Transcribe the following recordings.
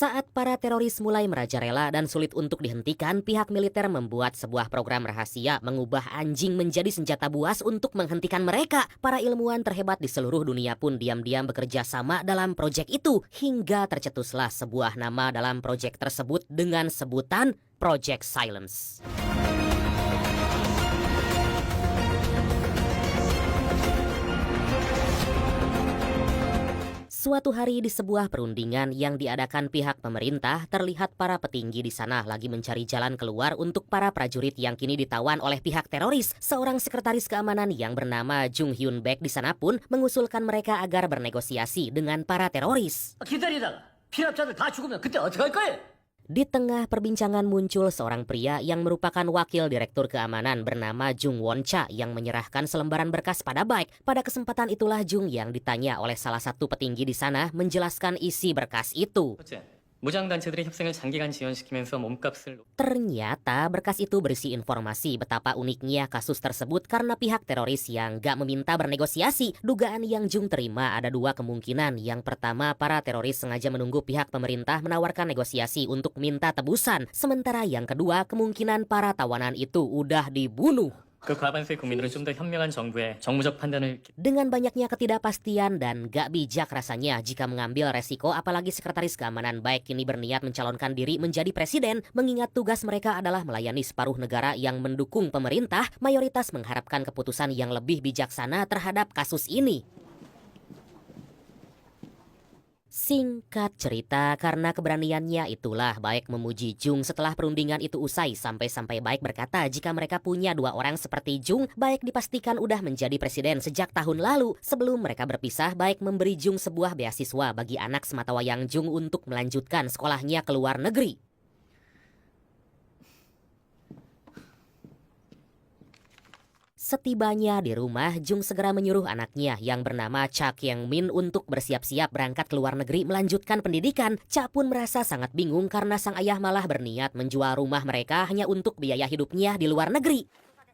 Saat para teroris mulai merajalela dan sulit untuk dihentikan, pihak militer membuat sebuah program rahasia mengubah anjing menjadi senjata buas untuk menghentikan mereka. Para ilmuwan terhebat di seluruh dunia pun diam-diam bekerja sama dalam proyek itu, hingga tercetuslah sebuah nama dalam proyek tersebut dengan sebutan Project Silence. Suatu hari di sebuah perundingan yang diadakan pihak pemerintah, terlihat para petinggi di sana lagi mencari jalan keluar untuk para prajurit yang kini ditawan oleh pihak teroris. Seorang sekretaris keamanan yang bernama Jung Hyun Baek di sana pun mengusulkan mereka agar bernegosiasi dengan para teroris. 기다리다가 피납자들 다 죽으면 그때 어떻게 할 거예요? Di tengah perbincangan muncul seorang pria yang merupakan wakil direktur keamanan bernama Jung Won Cha yang menyerahkan selembaran berkas pada Baek. Pada kesempatan itulah Jung yang ditanya oleh salah satu petinggi di sana menjelaskan isi berkas itu. 무장단체들의 협상을 장기간 지연시키면서 몸값을 Ternyata berkas itu berisi informasi betapa uniknya kasus tersebut karena pihak teroris yang gak meminta bernegosiasi. Dugaan yang Jung terima ada dua kemungkinan. Yang pertama, para teroris sengaja menunggu pihak pemerintah menawarkan negosiasi untuk minta tebusan. Sementara yang kedua, kemungkinan para tawanan itu udah dibunuh. 그 과반수의 국민들은 좀 더 현명한 정부의 정무적 판단을 Dengan banyaknya ketidakpastian dan gak bijak rasanya jika mengambil resiko, apalagi sekretaris keamanan Baek kini berniat mencalonkan diri menjadi presiden, mengingat tugas mereka adalah melayani separuh negara yang mendukung pemerintah, mayoritas mengharapkan keputusan yang lebih bijaksana terhadap kasus ini. Singkat cerita, karena keberaniannya itulah Baek memuji Jung setelah perundingan itu usai, sampai-sampai Baek berkata jika mereka punya dua orang seperti Jung, Baek dipastikan udah menjadi presiden sejak tahun lalu. Sebelum mereka berpisah, Baek memberi Jung sebuah beasiswa bagi anak sematawayang Jung untuk melanjutkan sekolahnya ke luar negeri. Setibanya di rumah, Jung segera menyuruh anaknya yang bernama Cha Kyung Min untuk bersiap-siap berangkat ke luar negeri melanjutkan pendidikan. Cha pun merasa sangat bingung karena sang ayah malah berniat menjual rumah mereka hanya untuk biaya hidupnya di luar negeri.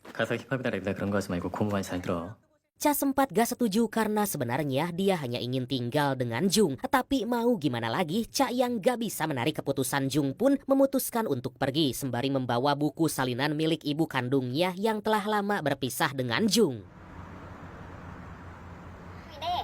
가서 힙합이나 랩이나 그런 거 하지 말고 공부만 잘 들어. Cha sempat gak setuju karena sebenarnya dia hanya ingin tinggal dengan Jung. Tapi mau gimana lagi, Cha yang gak bisa menarik keputusan Jung pun memutuskan untuk pergi sembari membawa buku salinan milik ibu kandungnya yang telah lama berpisah dengan Jung.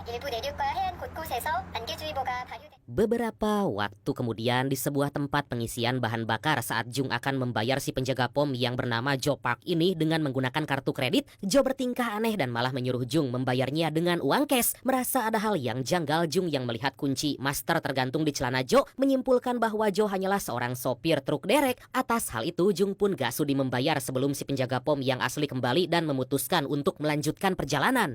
일부 내륙과 해안 곳곳에서 안개주의보가 발효된 Beberapa waktu kemudian di sebuah tempat pengisian bahan bakar saat Jung akan membayar si penjaga pom yang bernama Jo Park ini dengan menggunakan kartu kredit, Jo bertingkah aneh dan malah menyuruh Jung membayarnya dengan uang cash. Merasa ada hal yang janggal, Jung yang melihat kunci master tergantung di celana Jo menyimpulkan bahwa Jo hanyalah seorang sopir truk derek. Atas hal itu Jung pun gak sudi membayar sebelum si penjaga pom yang asli kembali dan memutuskan untuk melanjutkan perjalanan.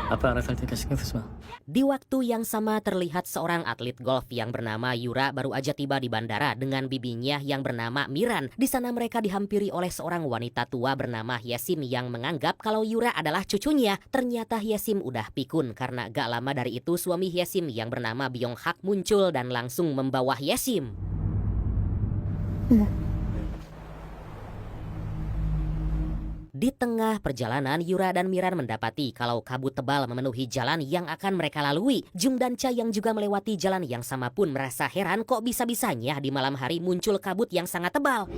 아빠 알아서 할 테니까 신경 쓰지 마. Di waktu yang sama terlihat seorang atlet golf yang bernama Yura baru aja tiba di bandara dengan bibinya yang bernama Miran. Di sana mereka dihampiri oleh seorang wanita tua bernama Hyesim yang menganggap kalau Yura adalah cucunya. Ternyata Hyesim udah pikun karena gak lama dari itu suami Hyesim yang bernama Byung Hak muncul dan langsung membawa Hyesim. Di tengah perjalanan, Yura dan Miran mendapati kalau kabut tebal memenuhi jalan yang akan mereka lalui. Jung dan Cha yang juga melewati jalan yang sama pun merasa heran kok bisa-bisanya di malam hari muncul kabut yang sangat tebal.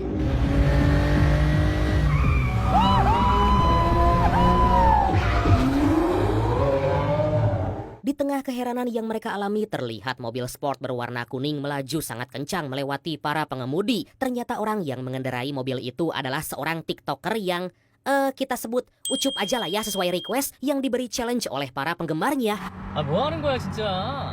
Di tengah keheranan yang mereka alami, terlihat mobil sport berwarna kuning melaju sangat kencang melewati para pengemudi. Ternyata orang yang mengendarai mobil itu adalah seorang TikToker yang kita sebut Ucup aja lah ya sesuai request yang diberi challenge oleh para penggemarnya. 아, 뭐 하는 거야, 진짜?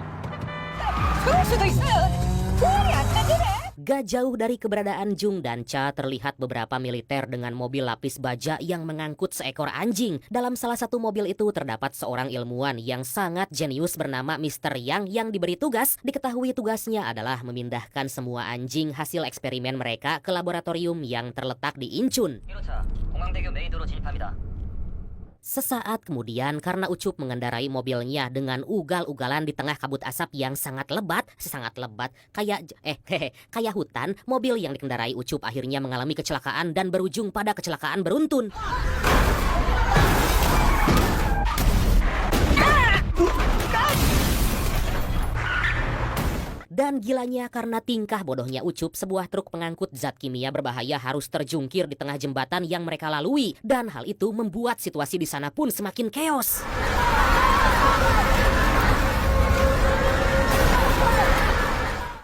그럴 수도 있어요. 도움이 안 되네. Gak jauh dari keberadaan Jung dan Cha terlihat beberapa militer dengan mobil lapis baja yang mengangkut seekor anjing. Dalam salah satu mobil itu terdapat seorang ilmuwan yang sangat jenius bernama Mr. Yang yang diberi tugas. Diketahui tugasnya adalah memindahkan semua anjing hasil eksperimen mereka ke laboratorium yang terletak di Incheon. 1호차 공항대교 메이도로 진입합니다. Sesaat kemudian karena Ucup mengendarai mobilnya dengan ugal-ugalan di tengah kabut asap yang sangat lebat kayak hutan, mobil yang dikendarai Ucup akhirnya mengalami kecelakaan dan berujung pada kecelakaan beruntun. Dan gilanya karena tingkah bodohnya Ucup, sebuah truk pengangkut zat kimia berbahaya harus terjungkir di tengah jembatan yang mereka lalui. Dan hal itu membuat situasi di sana pun semakin chaos.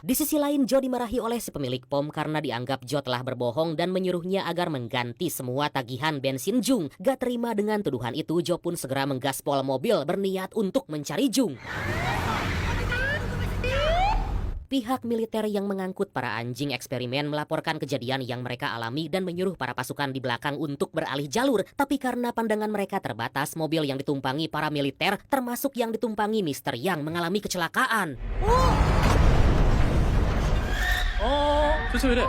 Di sisi lain, Jo dimarahi oleh si pemilik pom karena dianggap Jo telah berbohong dan menyuruhnya agar mengganti semua tagihan bensin Jung. Gak terima dengan tuduhan itu, Jo pun segera menggaspol mobil berniat untuk mencari Jung. Pihak militer yang mengangkut para anjing eksperimen melaporkan kejadian yang mereka alami dan menyuruh para pasukan di belakang untuk beralih jalur. Tapi karena pandangan mereka terbatas, mobil yang ditumpangi para militer, termasuk yang ditumpangi Mr. Yang, mengalami kecelakaan. 조심 이래.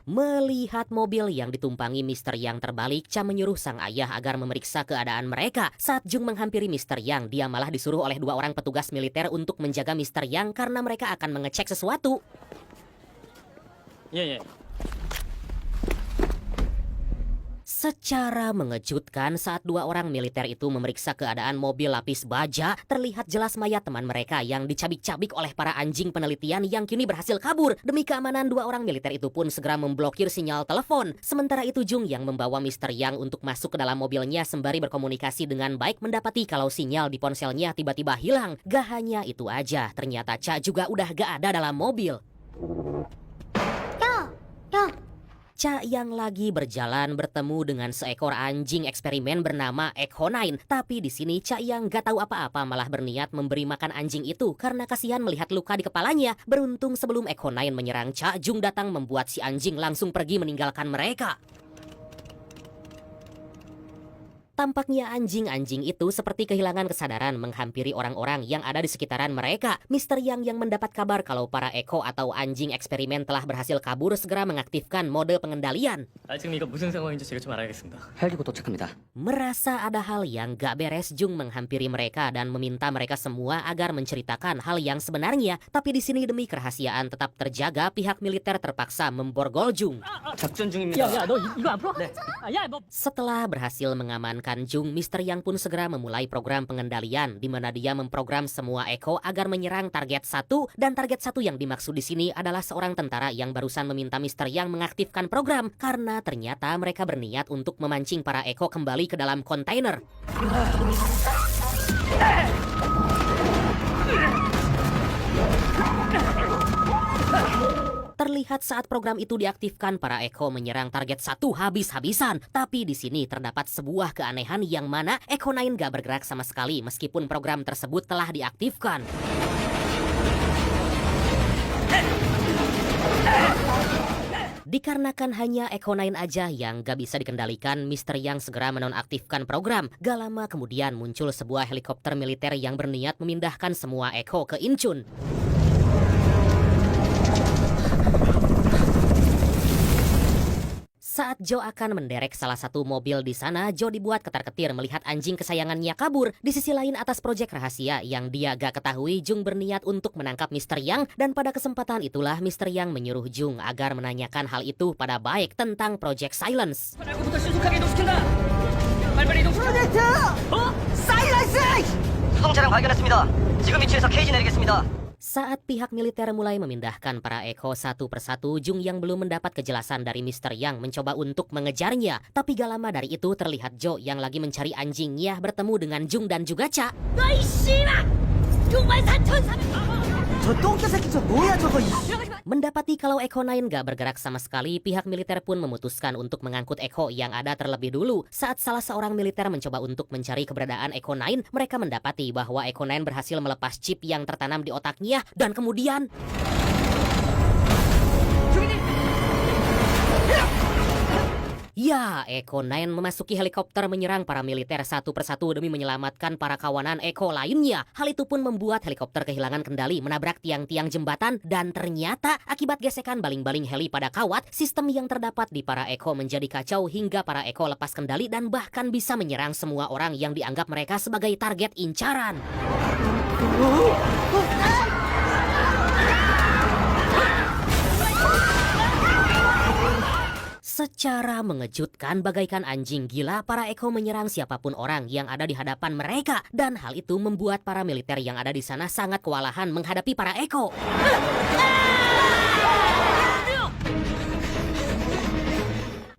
Melihat mobil yang ditumpangi Mr. Yang terbalik, Cha menyuruh sang ayah agar memeriksa keadaan mereka. Saat Jung menghampiri Mr. Yang, dia malah disuruh oleh 2 orang petugas militer untuk menjaga Mr. Yang karena mereka akan mengecek sesuatu. 예. Secara mengejutkan, saat 2 orang militer itu memeriksa keadaan mobil lapis baja, terlihat jelas mayat teman mereka yang dicabik-cabik oleh para anjing penelitian yang kini berhasil kabur. Demi keamanan, 2 orang militer itu pun segera memblokir sinyal telepon. Sementara itu Jung yang membawa Mr. Yang untuk masuk ke dalam mobilnya sembari berkomunikasi dengan baik mendapati kalau sinyal di ponselnya tiba-tiba hilang. Gak hanya itu aja, ternyata Cha juga udah gak ada dalam mobil. Cha yang lagi berjalan bertemu dengan seekor anjing eksperimen bernama Echo9. Tapi di sini Cha yang gak tahu apa-apa malah berniat memberi makan anjing itu karena kasihan melihat luka di kepalanya. Beruntung sebelum Echo9 menyerang Cha, Jung datang membuat si anjing langsung pergi meninggalkan mereka. Tampaknya anjing-anjing itu seperti kehilangan kesadaran menghampiri orang-orang yang ada di sekitaran mereka. Mr. Yang mendapat kabar kalau para Echo atau anjing eksperimen telah berhasil kabur segera mengaktifkan mode pengendalian. 지금 이거 무슨 상황인지 제가 좀 알아야겠습니다. 헬기고 도착합니다. Merasa ada hal yang gak beres, Jung menghampiri mereka dan meminta mereka semua agar menceritakan hal yang sebenarnya. Tapi di sini demi kerahasiaan tetap terjaga, pihak militer terpaksa memborgol Jung. 작전 중입니다. 너 이거 앞으로? 네. Setelah berhasil mengamankan Jung, Mr. Yang pun segera memulai program pengendalian di mana dia memprogram semua Echo agar menyerang target 1, dan target 1 yang dimaksud di sini adalah seorang tentara yang barusan meminta Mr. Yang mengaktifkan program karena ternyata mereka berniat untuk memancing para Echo kembali ke dalam kontainer. Terlihat saat program itu diaktifkan, para Echo menyerang target 1 habis-habisan. Tapi di sini terdapat sebuah keanehan yang mana Echo9 gak bergerak sama sekali meskipun program tersebut telah diaktifkan. Dikarenakan hanya Echo9 aja yang gak bisa dikendalikan, Mr. Yang segera menonaktifkan program. Gak lama kemudian muncul sebuah helikopter militer yang berniat memindahkan semua Echo ke Incheon. Saat Jo akan menderek salah satu mobil di sana, Jo dibuat ketar-ketir melihat anjing kesayangannya kabur. Di sisi lain, atas proyek rahasia yang dia gak ketahui, Jung berniat untuk menangkap Mr. Yang, dan pada kesempatan itulah Mr. Yang menyuruh Jung agar menanyakan hal itu pada baik tentang Project Silence. 날부터 신속하게 이동시킨다. 빨리빨리 이동. 프로젝트. 사일런스. 수송차량 발견했습니다. 지금 위치에서 케이지 내리겠습니다. Saat pihak militer mulai memindahkan para Echo satu persatu, Jung yang belum mendapat kejelasan dari Mr. Yang mencoba untuk mengejarnya. Tapi gak lama dari itu terlihat Jo yang lagi mencari anjingnya bertemu dengan Jung dan juga Cha. 저 똥개 새끼 저 뭐야 저거. Mendapati kalau Echo9 gak bergerak sama sekali, pihak militer pun memutuskan untuk mengangkut Echo yang ada terlebih dulu. Saat salah seorang militer mencoba untuk mencari keberadaan Echo9, mereka mendapati bahwa Echo9 berhasil melepas chip yang tertanam di otaknya dan kemudian... Ya, Echo9 memasuki helikopter menyerang para militer satu persatu demi menyelamatkan para kawanan Echo lainnya. Hal itu pun membuat helikopter kehilangan kendali, menabrak tiang-tiang jembatan, dan ternyata akibat gesekan baling-baling heli pada kawat, sistem yang terdapat di para Echo menjadi kacau hingga para Echo lepas kendali dan bahkan bisa menyerang semua orang yang dianggap mereka sebagai target incaran. Secara Secara mengejutkan bagaikan anjing gila, para Eko menyerang siapapun orang yang ada di hadapan mereka. Dan hal itu membuat para militer yang ada di sana sangat kewalahan menghadapi para Eko.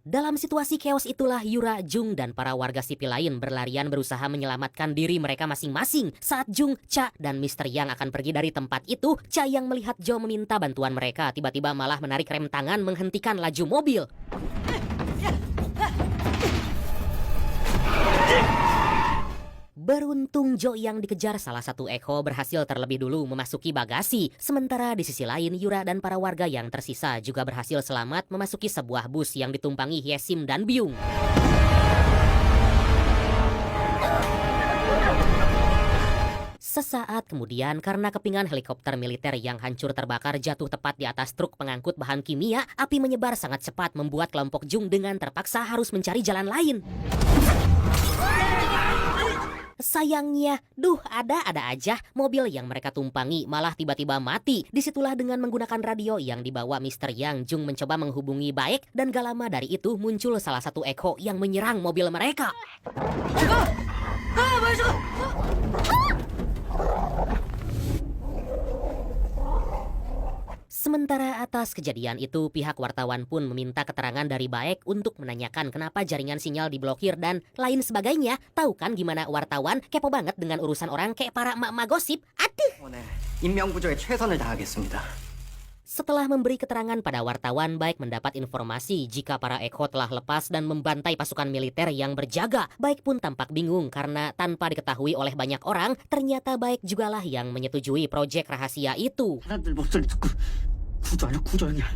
Dalam situasi chaos itulah Yura, Jung, dan para warga sipil lain berlarian berusaha menyelamatkan diri mereka masing-masing. Saat Jung, Cha, dan Mr. Yang akan pergi dari tempat itu, Cha yang melihat Jo meminta bantuan mereka tiba-tiba malah menarik rem tangan menghentikan laju mobil. Beruntung Jo yang dikejar salah satu Eko berhasil terlebih dulu memasuki bagasi. Sementara di sisi lain Yura dan para warga yang tersisa juga berhasil selamat memasuki sebuah bus yang ditumpangi Hyesim dan Byung. Sesaat kemudian karena kepingan helikopter militer yang hancur terbakar jatuh tepat di atas truk pengangkut bahan kimia, api menyebar sangat cepat membuat kelompok Jung dengan terpaksa harus mencari jalan lain. Sayangnya, ada aja mobil yang mereka tumpangi malah tiba-tiba mati. Disitulah dengan menggunakan radio yang dibawa Mr. Yang, Jung mencoba menghubungi Baek dan gak lama dari itu muncul salah satu Eko yang menyerang mobil mereka. Sementara atas kejadian itu, pihak wartawan pun meminta keterangan dari Baek untuk menanyakan kenapa jaringan sinyal diblokir dan lain sebagainya. Tahu kan gimana wartawan kepo banget dengan urusan orang kayak para emak-emak gosip? Aduh! 인명구조에 최선을 다하겠습니다. Setelah memberi keterangan pada wartawan, Baek mendapat informasi jika para Eko telah lepas dan membantai pasukan militer yang berjaga. Baek pun tampak bingung karena tanpa diketahui oleh banyak orang, ternyata Baek jugalah yang menyetujui proyek rahasia itu. 사람들 목소리 듣고 구조하냐.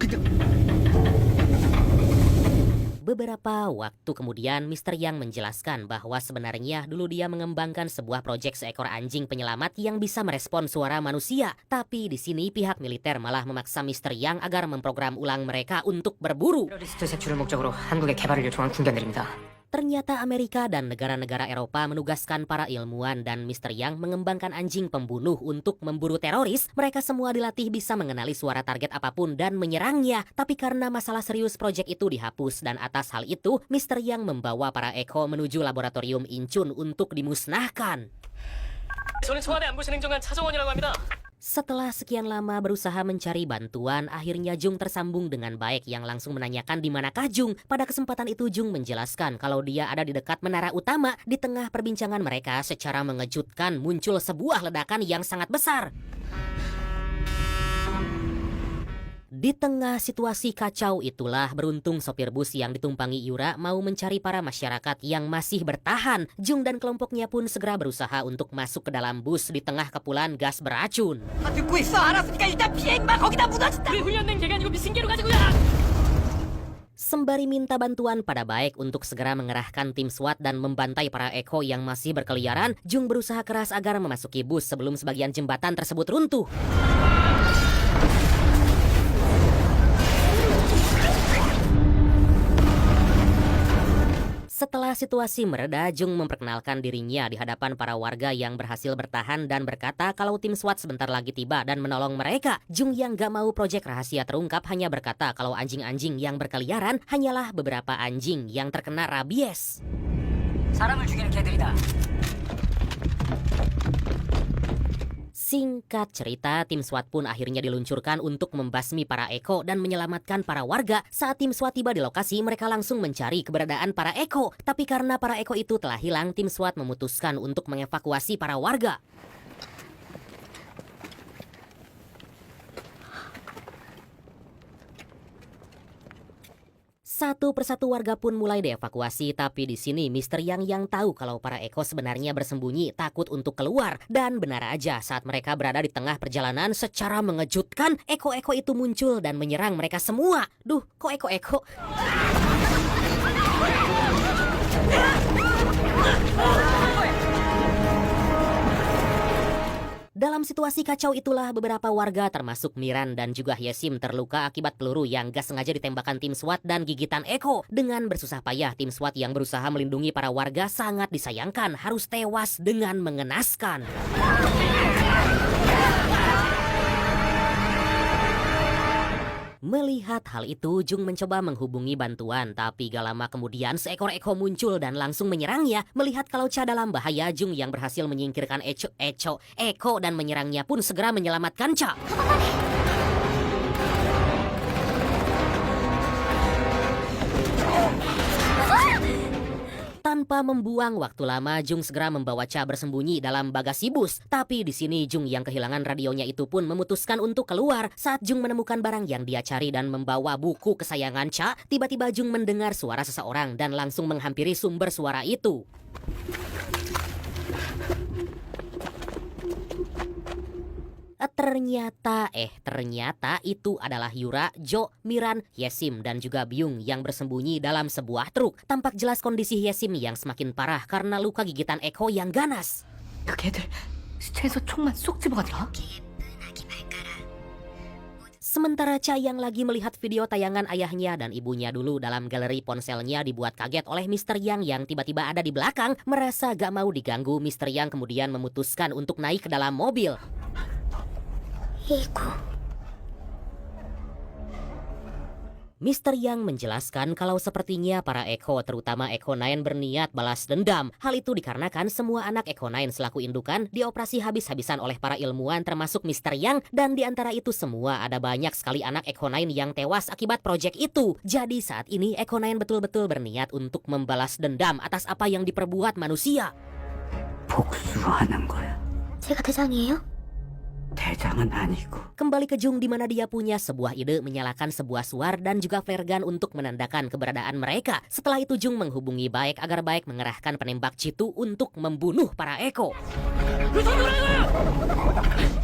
Beberapa waktu kemudian, Mr. Yang menjelaskan bahwa sebenarnya dulu dia mengembangkan sebuah proyek seekor anjing penyelamat yang bisa merespon suara manusia. Tapi di sini pihak militer malah memaksa Mr. Yang agar memprogram ulang mereka untuk berburu. 테러리스트 색출을 목적으로 한국에 개발을 요청한 군견들입니다. Ternyata Amerika dan negara-negara Eropa menugaskan para ilmuwan dan Mr. Yang mengembangkan anjing pembunuh untuk memburu teroris. Mereka semua dilatih bisa mengenali suara target apapun dan menyerangnya. Tapi karena masalah serius proyek itu dihapus dan atas hal itu, Mr. Yang membawa para Eko menuju laboratorium Inchun untuk dimusnahkan. 저는 청와대 안보실 행정관 차정원이라고 합니다. Setelah sekian lama berusaha mencari bantuan, akhirnya Jung tersambung dengan Baek yang langsung menanyakan di manakah Jung. Pada kesempatan itu Jung menjelaskan kalau dia ada di dekat menara utama. Di tengah perbincangan mereka, secara mengejutkan muncul sebuah ledakan yang sangat besar. Di tengah situasi kacau itulah beruntung sopir bus yang ditumpangi Yura mau mencari para masyarakat yang masih bertahan. Jung dan kelompoknya pun segera berusaha untuk masuk ke dalam bus di tengah kepulan gas beracun. 듣고 있어. 알았으니까 일단 피해 임마. 거기다 묻어진다. 우리 훈련된 개가 아니고 미신계로 가지고야. Sembari minta bantuan pada Baek untuk segera mengerahkan tim SWAT dan membantai para Eko yang masih berkeliaran, Jung berusaha keras agar memasuki bus sebelum sebagian jembatan tersebut runtuh. Setelah situasi mereda, Jung memperkenalkan dirinya di hadapan para warga yang berhasil bertahan dan berkata kalau tim SWAT sebentar lagi tiba dan menolong mereka. Jung yang gak mau proyek rahasia terungkap hanya berkata kalau anjing-anjing yang berkeliaran hanyalah beberapa anjing yang terkena rabies. 사람을 죽이는 개들이다. Singkat cerita, tim SWAT pun akhirnya diluncurkan untuk membasmi para Eko dan menyelamatkan para warga. Saat tim SWAT tiba di lokasi, mereka langsung mencari keberadaan para Eko. Tapi karena para Eko itu telah hilang, tim SWAT memutuskan untuk mengevakuasi para warga. Satu persatu warga pun mulai dievakuasi, tapi di sini Mr. Yang tahu kalau para Eko sebenarnya bersembunyi takut untuk keluar. Dan benar aja saat mereka berada di tengah perjalanan secara mengejutkan, Eko-Eko itu muncul dan menyerang mereka semua. Duh, kok Eko-Eko? Dalam situasi kacau itulah beberapa warga termasuk Miran dan juga Hyesim terluka akibat peluru yang gak sengaja ditembakkan tim SWAT dan gigitan Eko. Dengan bersusah payah, tim SWAT yang berusaha melindungi para warga sangat disayangkan harus tewas dengan mengenaskan. Melihat hal itu, Jung mencoba menghubungi bantuan, tapi gak lama kemudian seekor Eko muncul dan langsung menyerangnya. Melihat kalau Cha dalam bahaya, Jung yang berhasil menyingkirkan Eko dan menyerangnya pun segera menyelamatkan Cha. Tanpa membuang waktu lama, Jung segera membawa Cha bersembunyi dalam bagasi bus. Tapi di sini Jung yang kehilangan radionya itu pun memutuskan untuk keluar. Saat Jung menemukan barang yang dia cari dan membawa buku kesayangan Cha, tiba-tiba Jung mendengar suara seseorang dan langsung menghampiri sumber suara itu. Ternyata itu adalah Yura, Jo, Miran, Yesim, dan juga Byung yang bersembunyi dalam sebuah truk. Tampak jelas kondisi Yesim yang semakin parah karena luka gigitan Eko yang ganas. 걔들 시체에서 총만 쏙 집어가더라. Sementara Cha yang lagi melihat video tayangan ayahnya dan ibunya dulu dalam galeri ponselnya dibuat kaget oleh Mr. Yang yang tiba-tiba ada di belakang. Merasa gak mau diganggu, Mr. Yang kemudian memutuskan untuk naik ke dalam mobil. Mr. Yang menjelaskan kalau sepertinya para Eko, terutama Eko 9 berniat balas dendam. Hal itu dikarenakan semua anak Eko 9 selaku indukan dioperasi habis-habisan oleh para ilmuwan termasuk Mr. Yang, dan di antara itu semua ada banyak sekali anak Eko 9 yang tewas akibat proyek itu. Jadi saat ini Eko 9 betul-betul berniat untuk membalas dendam atas apa yang diperbuat manusia. 복수하는 거야. 제가 대장이에요? 대장은 아니고. Kembali ke Jung di mana dia punya sebuah ide menyalakan sebuah suar dan juga flare gun untuk menandakan keberadaan mereka. Setelah itu Jung menghubungi Baek agar Baek mengerahkan penembak jitu untuk membunuh para Eko.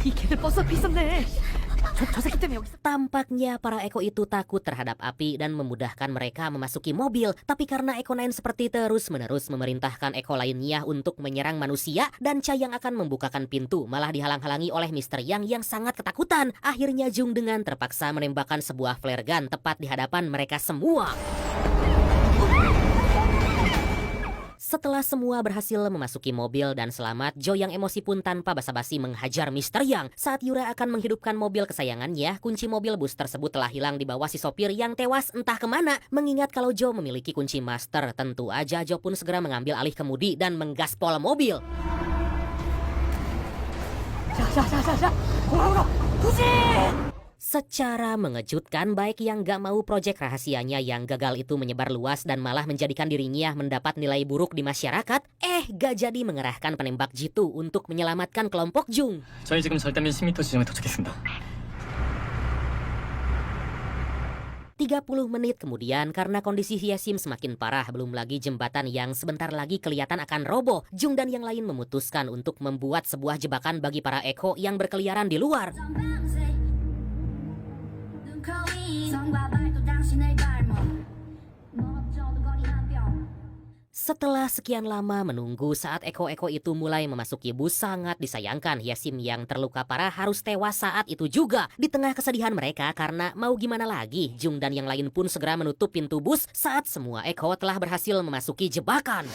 이 걔들 버스 앞에 있었네. 저 새끼 때문에 여기. Tampaknya para Eko itu takut terhadap api dan memudahkan mereka memasuki mobil. Tapi karena Eko 9 seperti terus-menerus memerintahkan Eko lainnya untuk menyerang manusia, dan Cha yang akan membukakan pintu malah dihalang-halangi oleh Mr. Yang sangat ketakutan. Akhirnya Jung dengan terpaksa menembakkan sebuah flare gun tepat di hadapan mereka semua. Setelah semua berhasil memasuki mobil dan selamat, Jo yang emosi pun tanpa basa-basi menghajar Mr. Yang. Saat Yura akan menghidupkan mobil kesayangannya, kunci mobil bus tersebut telah hilang di bawah si sopir yang tewas entah kemana. Mengingat kalau Jo memiliki kunci master, tentu aja Jo pun segera mengambil alih kemudi dan menggaspol mobil. 자, 오라, 부진! Secara mengejutkan, Baek yang gak mau proyek rahasianya yang gagal itu menyebar luas dan malah menjadikan dirinya mendapat nilai buruk di masyarakat, gak jadi mengerahkan penembak jitu untuk menyelamatkan kelompok Jung. 저희 지금 절단면 10m 지점에 도착했습니다. 30 menit kemudian, karena kondisi Yesim semakin parah, belum lagi jembatan yang sebentar lagi kelihatan akan roboh, Jung dan yang lain memutuskan untuk membuat sebuah jebakan bagi para Eko yang berkeliaran di luar. Setelah sekian lama menunggu, saat Eko-Eko itu mulai memasuki bus, sangat disayangkan Yesim yang terluka parah harus tewas saat itu juga. Di tengah kesedihan mereka karena mau gimana lagi, Jung dan yang lain pun segera menutup pintu bus saat semua Eko telah berhasil memasuki jebakan.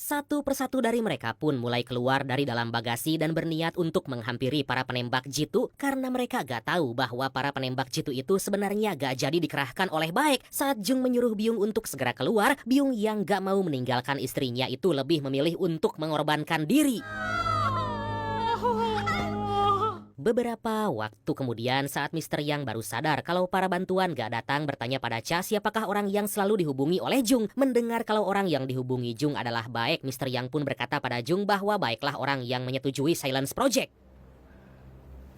Satu persatu dari mereka pun mulai keluar dari dalam bagasi dan berniat untuk menghampiri para penembak jitu karena mereka gak tahu bahwa para penembak jitu itu sebenarnya gak jadi dikerahkan oleh Baek. Saat Jung menyuruh Byung untuk segera keluar, Byung yang gak mau meninggalkan istrinya itu lebih memilih untuk mengorbankan diri. Beberapa waktu kemudian, saat Mr. Yang baru sadar kalau para bantuan gak datang, bertanya pada Cha siapakah orang yang selalu dihubungi oleh Jung. Mendengar kalau orang yang dihubungi Jung adalah Baek, Mr. Yang pun berkata pada Jung bahwa Baeklah orang yang menyetujui Silence Project.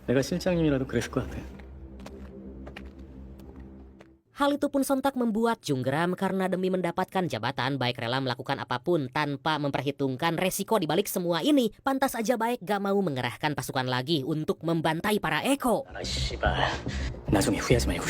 내가 실장님이라도 그랬을 것 같아. Hal itu pun sontak membuat Jung geram karena demi mendapatkan jabatan, Baek rela melakukan apapun tanpa memperhitungkan resiko di balik semua ini. Pantas aja Baek gak mau mengerahkan pasukan lagi untuk membantai para Eko. 아 씨발. 나중에 후회하지 말고.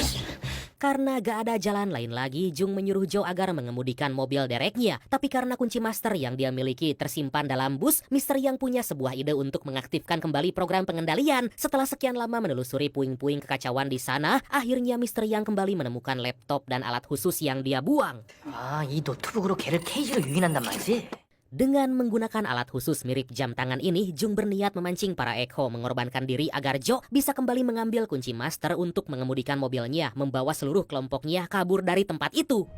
Karena gak ada jalan lain lagi, Jung menyuruh Jo agar mengemudikan mobil dereknya. Tapi karena kunci master yang dia miliki tersimpan dalam bus, Mr. Yang punya sebuah ide untuk mengaktifkan kembali program pengendalian. Setelah sekian lama menelusuri puing-puing kekacauan di sana, akhirnya Mr. Yang kembali menemukan laptop dan alat khusus yang dia buang. 아, 이 노트북으로 걔를 케이지로 유인한단 말이지? Dengan menggunakan alat khusus mirip jam tangan ini, Jung berniat memancing para Eko mengorbankan diri agar Jo bisa kembali mengambil kunci master untuk mengemudikan mobilnya, membawa seluruh kelompoknya kabur dari tempat itu.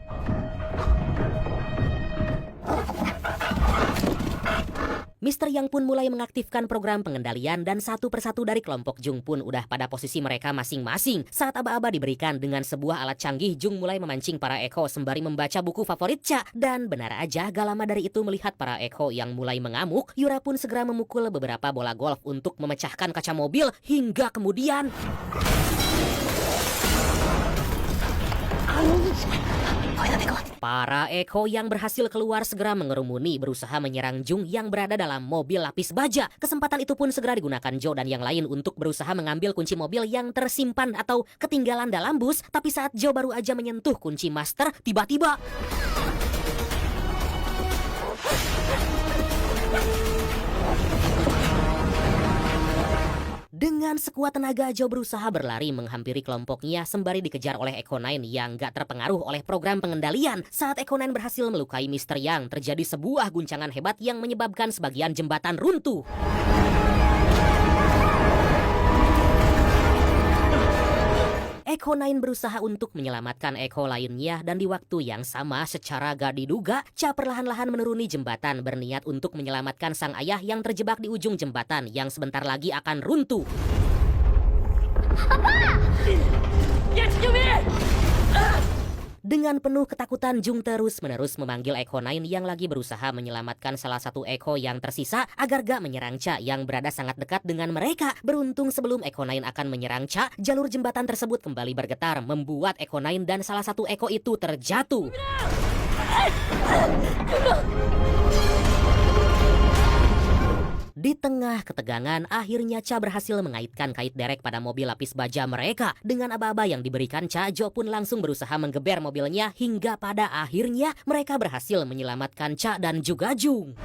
Mr. Yang pun mulai mengaktifkan program pengendalian dan satu persatu dari kelompok Jung pun udah pada posisi mereka masing-masing. Saat aba-aba diberikan dengan sebuah alat canggih, Jung mulai memancing para Eko sembari membaca buku favorit Cha. Dan benar aja, gak lama dari itu melihat para Eko yang mulai mengamuk, Yura pun segera memukul beberapa bola golf untuk memecahkan kaca mobil hingga kemudian... Para Eko yang berhasil keluar segera mengerumuni berusaha menyerang Jung yang berada dalam mobil lapis baja. Kesempatan itu pun segera digunakan Jo dan yang lain untuk berusaha mengambil kunci mobil yang tersimpan atau ketinggalan dalam bus. Tapi saat Jo baru aja menyentuh kunci master, tiba-tiba... Dengan sekuat tenaga, Jo berusaha berlari menghampiri kelompoknya sembari dikejar oleh Eko9 yang gak terpengaruh oleh program pengendalian. Saat Eko9 berhasil melukai Mr. Yang, terjadi sebuah guncangan hebat yang menyebabkan sebagian jembatan runtuh. Eko9 berusaha untuk menyelamatkan Eko lainnya dan di waktu yang sama secara gak diduga, Cha perlahan-lahan menuruni jembatan berniat untuk menyelamatkan sang ayah yang terjebak di ujung jembatan yang sebentar lagi akan runtuh. Dengan penuh ketakutan, Jung terus-menerus memanggil Eko9 yang lagi berusaha menyelamatkan salah satu Eko yang tersisa agar gak menyerang Cha yang berada sangat dekat dengan mereka. Beruntung sebelum Eko9 akan menyerang Cha, jalur jembatan tersebut kembali bergetar, membuat Eko9 dan salah satu Eko itu terjatuh. Di tengah ketegangan, akhirnya Cha berhasil mengaitkan kait derek pada mobil lapis baja mereka. Dengan aba-aba yang diberikan Cha, Jo pun langsung berusaha menggeber mobilnya hingga pada akhirnya mereka berhasil menyelamatkan Cha dan juga Jung.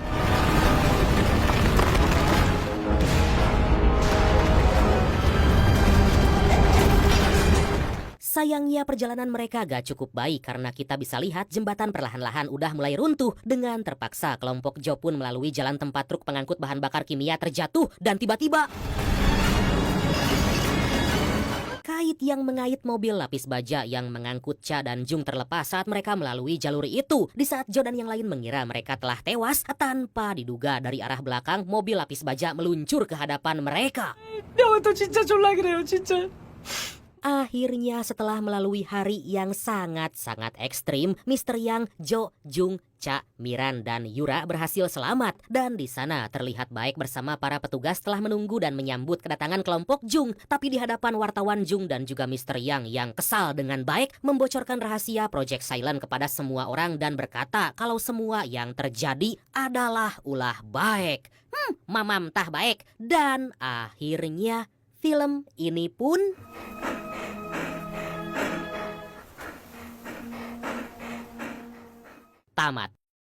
Sayangnya perjalanan mereka gak cukup baik karena kita bisa lihat jembatan perlahan-lahan udah mulai runtuh. Dengan terpaksa kelompok Jo pun melalui jalan tempat truk pengangkut bahan bakar kimia terjatuh dan tiba-tiba... Kait yang mengait mobil lapis baja yang mengangkut Cha dan Jung terlepas saat mereka melalui jalur itu. Di saat Jo dan yang lain mengira mereka telah tewas, tanpa diduga dari arah belakang mobil lapis baja meluncur ke hadapan mereka. Akhirnya setelah melalui hari yang sangat-sangat ekstrim, Mr. Yang, Jo, Jung, Cha, Miran, dan Yura berhasil selamat. Dan di sana terlihat baik bersama para petugas telah menunggu dan menyambut kedatangan kelompok Jung. Tapi di hadapan wartawan, Jung dan juga Mr. Yang yang kesal dengan baik membocorkan rahasia Project Silent kepada semua orang dan berkata kalau semua yang terjadi adalah ulah baik. Mamam tah baik. Dan akhirnya film ini pun... tamat.